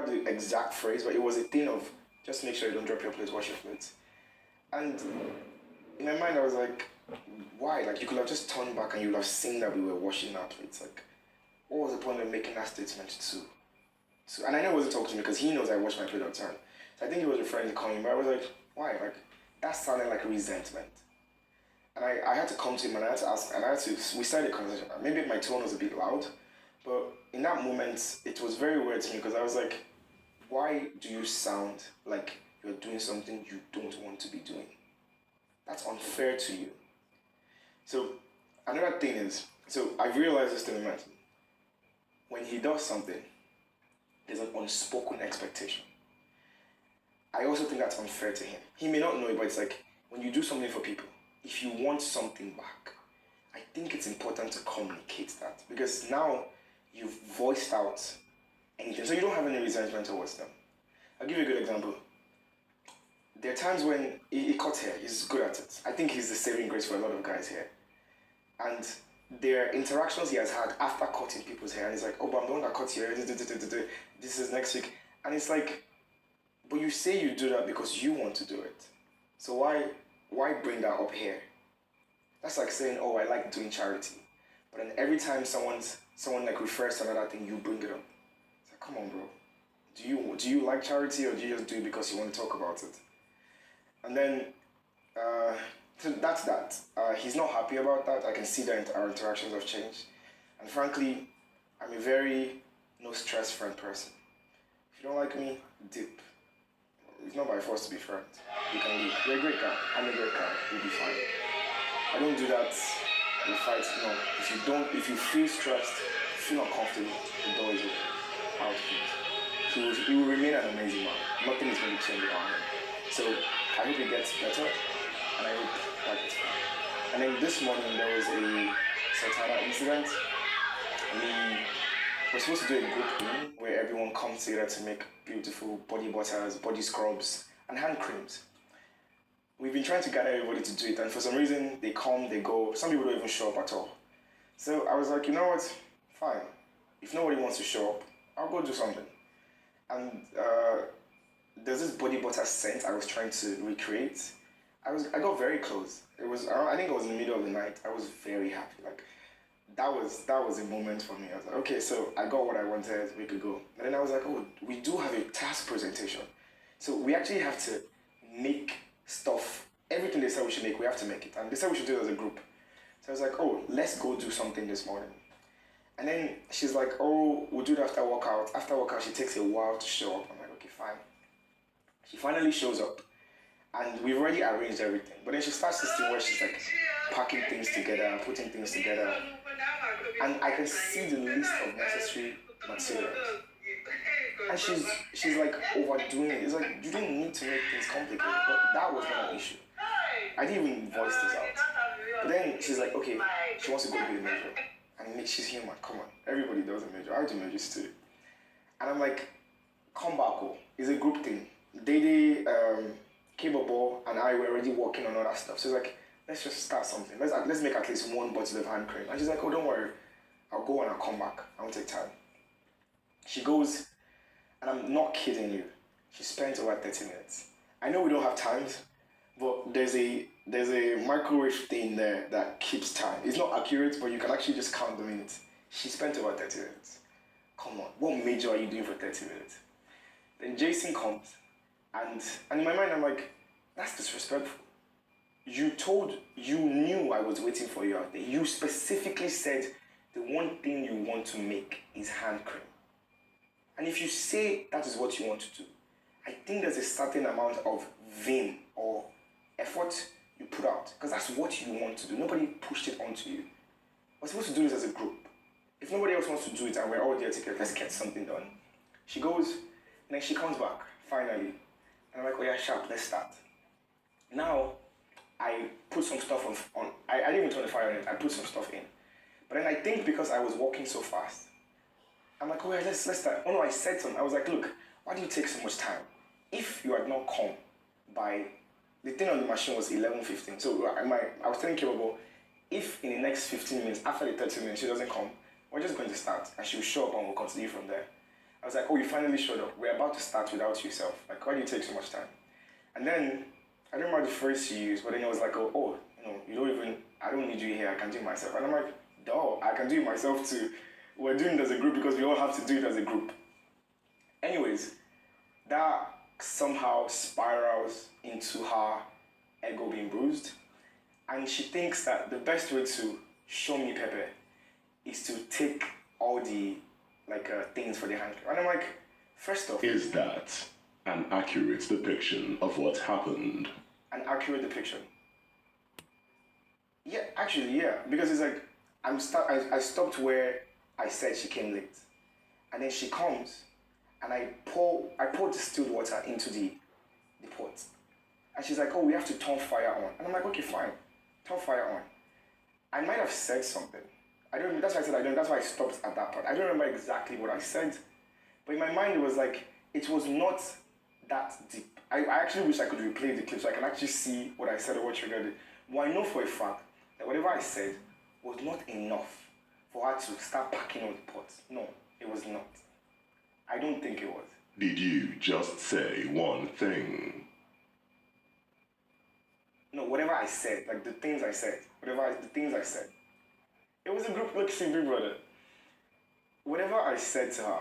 remember the exact phrase, but it was a thing of just make sure you don't drop your plate, wash your plates. And in my mind, I was like, why? Like, you could have just turned back and you would have seen that we were washing our plates. Like, what was the point of making that statement too? So, and I know he wasn't talking to me because he knows I wash my plate all the time. So I think he was referring to calling me, but I was like, why? Like, that sounded like resentment. And I had to come to him and I had to ask, and we started a conversation. Maybe my tone was a bit loud, but in that moment, it was very weird to me because I was like, why do you sound like you're doing something you don't want to be doing? That's unfair to you. So another thing is, so I've realized this thing, when he does something, there's an unspoken expectation. I also think that's unfair to him. He may not know it, but it's like, when you do something for people, if you want something back, I think it's important to communicate that, because now you've voiced out anything, so you don't have any resentment towards them. I'll give you a good example. There are times when he cuts hair, he's good at it. I think he's the saving grace for a lot of guys here. And there are interactions he has had after cutting people's hair, and he's like, oh, but I'm the one that cuts your hair, this is next week. And it's like, but you say you do that because you want to do it. So why bring that up here? That's like saying, oh, I like doing charity. But then every time someone like refers to another thing, you bring it up. It's like, come on, bro. Do you like charity, or do you just do it because you want to talk about it? And then, so that's that. He's not happy about that. I can see that our interactions have changed. And frankly, I'm a very no stress friend person. If you don't like me, dip. It's not by force to be friends. You can leave. You're a great guy. I'm a great guy. We'll be fine. I don't do that in fights. No. If you feel stressed, feel not comfortable, the door is open. Out, please. He will remain an amazing man. Nothing is going to change about him. So I hope he gets better, and I hope that gets better. And then this morning there was a Sultana incident. We're supposed to do a group thing where everyone comes together to make beautiful body butters, body scrubs, and hand creams. We've been trying to gather everybody to do it, and for some reason they come, they go. Some people don't even show up at all. So I was like, you know what? Fine. If nobody wants to show up, I'll go do something. And there's this body butter scent I was trying to recreate. I got very close. I think it was in the middle of the night. I was very happy. Like, that was a moment for me. I was like, okay, so I got what I wanted, we could go. And then I was like, oh, we do have a task presentation. So we actually have to make stuff, everything they said we should make, we have to make it. And they said we should do it as a group. So I was like, oh, let's go do something this morning. And then she's like, oh, we'll do it after workout. After workout, she takes a while to show up. I'm like, okay, fine. She finally shows up. And we've already arranged everything. But then she starts this thing where she's like packing things together, putting things together. And I can see the list of necessary materials. And she's like overdoing it. It's like, you didn't need to make things complicated, but that was not an issue. I didn't even voice this out. But then she's like, okay, she wants to go do the major. And she's human, come on. Everybody does a major. I do majors too. And I'm like, come back, oh. It's a group thing. Capable and I were already working on other stuff. So it's like, let's just start something. Let's make at least one bottle of hand cream. And she's like, oh, don't worry. I'll go and I'll come back. I won't take time. She goes, and I'm not kidding you. She spent over 30 minutes. I know we don't have times, but there's a microwave thing there that keeps time. It's not accurate, but you can actually just count the minutes. She spent over 30 minutes. Come on, what major are you doing for 30 minutes? Then Jason comes, and in my mind I'm like, that's disrespectful. You knew I was waiting for you out there. You specifically said the one thing you want to make is hand cream. And if you say that is what you want to do, I think there's a certain amount of vim or effort you put out, because that's what you want to do. Nobody pushed it onto you. We're supposed to do this as a group. If nobody else wants to do it and we're all there together, let's get something done. She goes, and then she comes back, finally. And I'm like, oh yeah, sharp, let's start. Now, I put some stuff on. I didn't even turn the fire on it. I put some stuff in. But then I think because I was walking so fast, I'm like, oh yeah, let's start. Oh no, I said something. I was like, look, why do you take so much time? If you had not come by, the thing on the machine was 11:15. So I was telling Capable, if in the next 15 minutes, after the 30 minutes, she doesn't come, we're just going to start. And she'll show up and we'll continue from there. I was like, oh, you finally showed up. We're about to start without yourself. Like, why do you take so much time? And then, I don't remember the phrase she used, but then it was like, oh, I don't need you here, I can do it myself. And I'm like, duh, I can do it myself too. We're doing it as a group because we all have to do it as a group. Anyways, that somehow spirals into her ego being bruised. And she thinks that the best way to show me Pepe is to take all the things for the hand. And I'm like, first off... Is that an accurate depiction of what happened? An accurate depiction? Yeah, actually, yeah. Because it's like, I stopped where I said she came late. And then she comes, and I pour distilled water into the pot. And she's like, oh, we have to turn fire on. And I'm like, okay, fine. Turn fire on. I might have said something. That's why I said I don't, that's why I stopped at that part. I don't remember exactly what I said. But in my mind, it was like, it was not that deep. I actually wish I could replay the clip so I can actually see what I said or what triggered it. Well, I know for a fact that whatever I said was not enough for her to start packing on the pot. No, it was not. I don't think it was. Did you just say one thing? No, whatever I said, like the things I said, the things I said. It was a group, look, see, Big Brother. Whatever I said to her,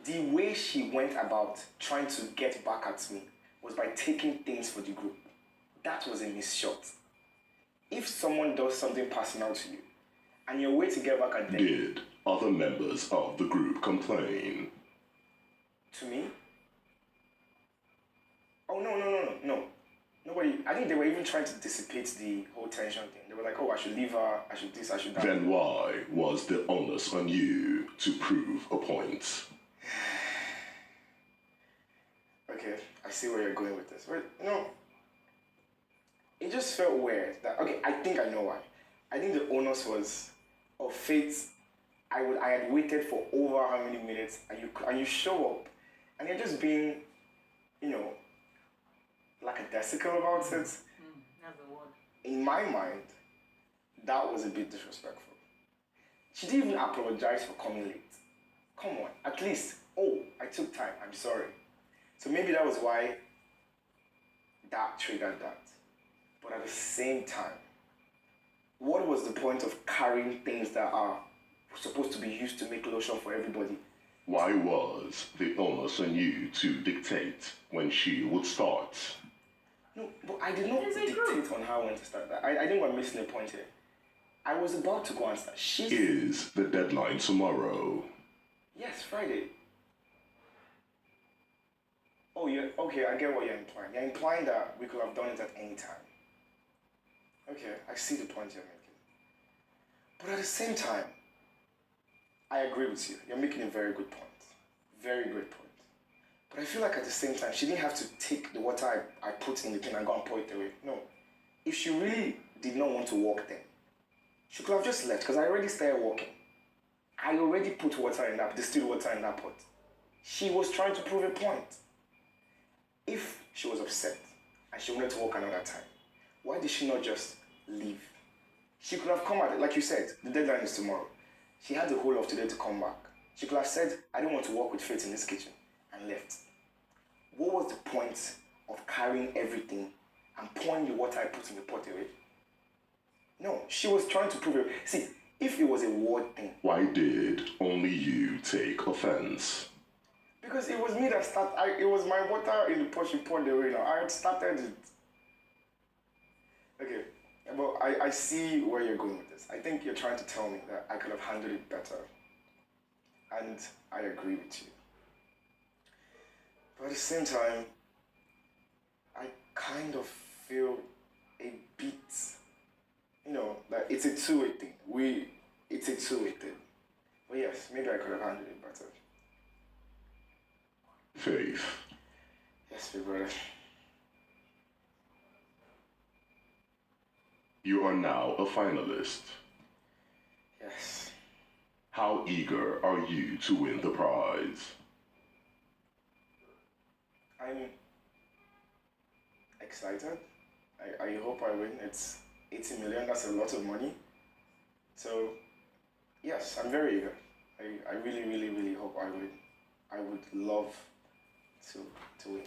the way she went about trying to get back at me was by taking things for the group. That was a miss shot. If someone does something personal to you, and your way to get back at them... Did other members of the group complain? To me? Oh, no. Nobody, I think they were even trying to dissipate the whole tension thing. They were like, oh, I should leave her, I should this, I should that. Then why was the onus on you to prove a point? Okay, I see where you're going with this. But no, it just felt weird that, okay, I think I know why. I think the onus was of fate. I had waited for over how many minutes, and you show up, and you're just being, lackadaisical about it. That's the word. In my mind, that was a bit disrespectful. She didn't even apologize for coming late. Come on, at least, oh, I took time, I'm sorry. So maybe that was why that triggered that. But at the same time, what was the point of carrying things that are supposed to be used to make lotion for everybody? Why was the onus on you to dictate when she would start? No, but I did not dictate on her when to start that. I think we're missing a point here. I was about to go and start. Is the deadline tomorrow? Yes, Friday. Oh, yeah, okay, I get what you're implying. You're implying that we could have done it at any time. Okay, I see the point you're making. But at the same time, I agree with you. You're making a very good point. Very great point. But I feel like at the same time, she didn't have to take the water I put in the thing and go and pour it away. No. If she really did not want to walk then, she could have just left because I already started walking. I already put distilled water in that pot. She was trying to prove a point. If she was upset and she wanted to walk another time, why did she not just leave? She could have come at it, like you said, the deadline is tomorrow. She had the whole of today to come back. She could have said, I don't want to work with Faith in this kitchen, and left. What was the point of carrying everything and pouring the water I put in the pot away? No, she was trying to prove it. See, if it was a word thing. Why did only you take offense? Because it was me that started. It was my water in the pot she poured away now. I had started it. Okay, but I see where you're going with this. I think you're trying to tell me that I could have handled it better. And I agree with you. But at the same time, I kind of feel a bit, that it's a two-way thing. It's a two-way thing. But yes, maybe I could have handled it better. Faith. Yes, big brother. You are now a finalist. Yes. How eager are you to win the prize? I'm excited. I hope I win. It's 80 million, that's a lot of money. So, yes, I'm very eager. I really, really, really hope I win. I would love to win.